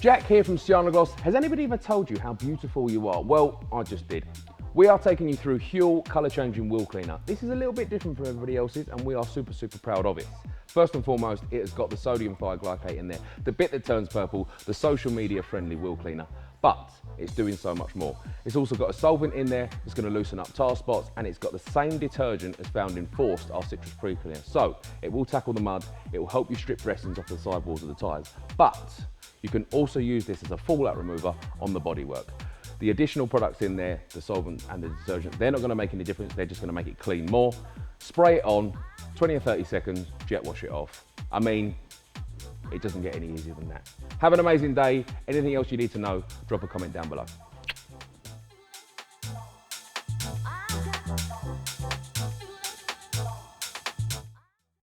Jack here from Gloss. Has anybody ever told you how beautiful you are? Well, I just did. We are taking you through Hjul colour changing wheel cleaner. This is a little bit different from everybody else's and we are super proud of it. First and foremost, it has got the sodium thioglycate in there, the bit that turns purple, the social media friendly wheel cleaner, but it's doing so much more. It's also got a solvent in there that's going to loosen up tar spots, and it's got the same detergent as found in Forced, our citrus pre-cleaner. So it will tackle the mud, it will help you strip dressings off the sidewalls of the tyres, but you can also use this as a fallout remover on the bodywork. The additional products in there, the solvent and the detergent, they're not going to make any difference, they're just going to make it clean more. Spray it on, 20 or 30 seconds, jet wash it off. I mean, it doesn't get any easier than that. Have an amazing day. Anything else you need to know, drop a comment down below.